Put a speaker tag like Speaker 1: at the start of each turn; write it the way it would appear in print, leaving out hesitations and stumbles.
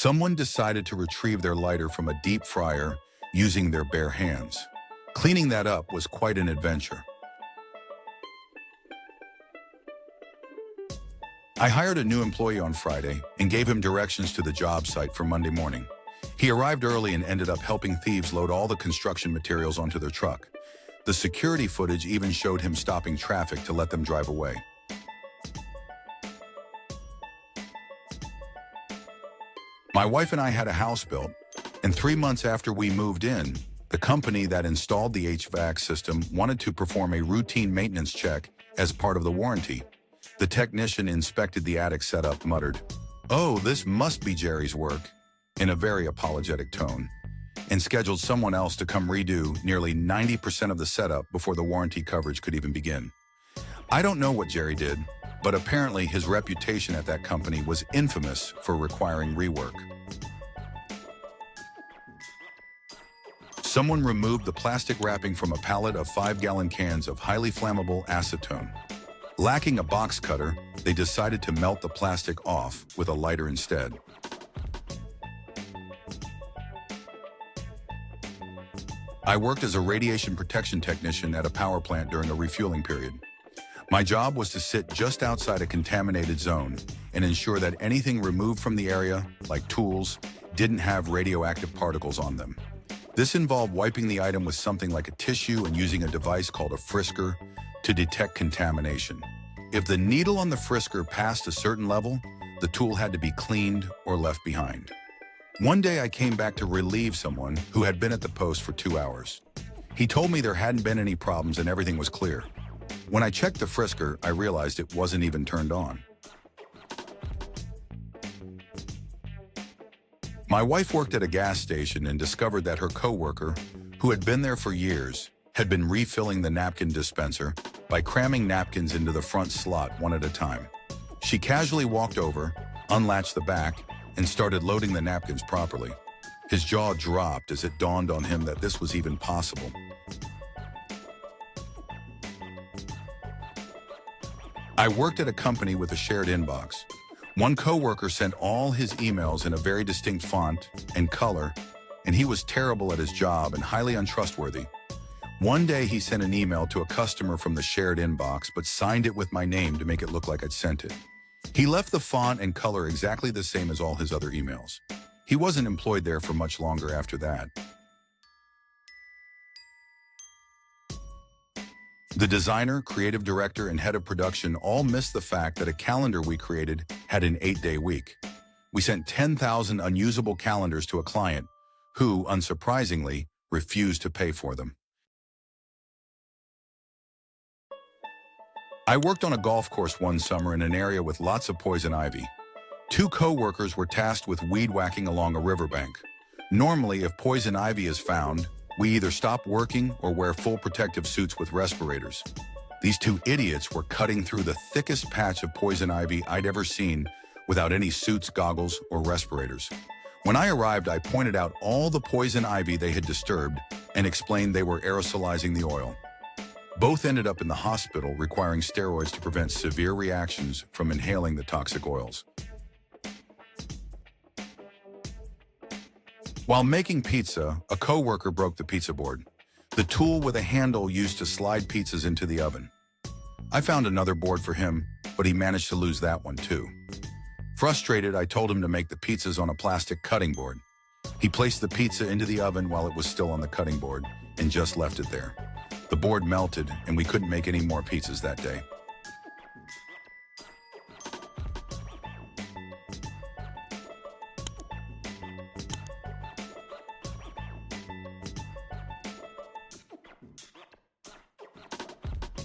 Speaker 1: Someone decided to retrieve their lighter from a deep fryer using their bare hands. Cleaning that up was quite an adventure. I hired a new employee on Friday and gave him directions to the job site for Monday morning. He arrived early and ended up helping thieves load all the construction materials onto their truck. The security footage even showed him stopping traffic to let them drive away. My wife and I had a house built, and 3 months after we moved in, the company that installed the HVAC system wanted to perform a routine maintenance check as part of the warranty. The technician inspected the attic setup, muttered, "Oh, this must be Jerry's work," in a very apologetic tone, and scheduled someone else to come redo nearly 90% of the setup before the warranty coverage could even begin. I don't know what Jerry did, but apparently his reputation at that company was infamous for requiring rework. Someone removed the plastic wrapping from a pallet of 5-gallon cans of highly flammable acetone. Lacking a box cutter, they decided to melt the plastic off with a lighter instead. I worked as a radiation protection technician at a power plant during a refueling period. My job was to sit just outside a contaminated zone and ensure that anything removed from the area, like tools, didn't have radioactive particles on them. This involved wiping the item with something like a tissue and using a device called a frisker to detect contamination. If the needle on the frisker passed a certain level, the tool had to be cleaned or left behind. One day I came back to relieve someone who had been at the post for 2 hours. He told me there hadn't been any problems and everything was clear. When I checked the frisker, I realized it wasn't even turned on. My wife worked at a gas station and discovered that her coworker, who had been there for years, had been refilling the napkin dispenser by cramming napkins into the front slot one at a time. She casually walked over, unlatched the back, and started loading the napkins properly. His jaw dropped as it dawned on him that this was even possible. I worked at a company with a shared inbox. One coworker sent all his emails in a very distinct font and color, and he was terrible at his job and highly untrustworthy. One day he sent an email to a customer from the shared inbox, but signed it with my name to make it look like I'd sent it. He left the font and color exactly the same as all his other emails. He wasn't employed there for much longer after that. The designer, creative director, and head of production all missed the fact that a calendar we created had an 8-day week. We sent 10,000 unusable calendars to a client who, unsurprisingly, refused to pay for them. I worked on a golf course one summer in an area with lots of poison ivy. 2 coworkers were tasked with weed whacking along a riverbank. Normally, if poison ivy is found, we either stop working or wear full protective suits with respirators. These 2 idiots were cutting through the thickest patch of poison ivy I'd ever seen without any suits, goggles, or respirators. When I arrived, I pointed out all the poison ivy they had disturbed and explained they were aerosolizing the oil. Both ended up in the hospital requiring steroids to prevent severe reactions from inhaling the toxic oils. While making pizza, a coworker broke the pizza board, the tool with a handle used to slide pizzas into the oven. I found another board for him, but he managed to lose that one too. Frustrated, I told him to make the pizzas on a plastic cutting board. He placed the pizza into the oven while it was still on the cutting board and just left it there. The board melted and we couldn't make any more pizzas that day.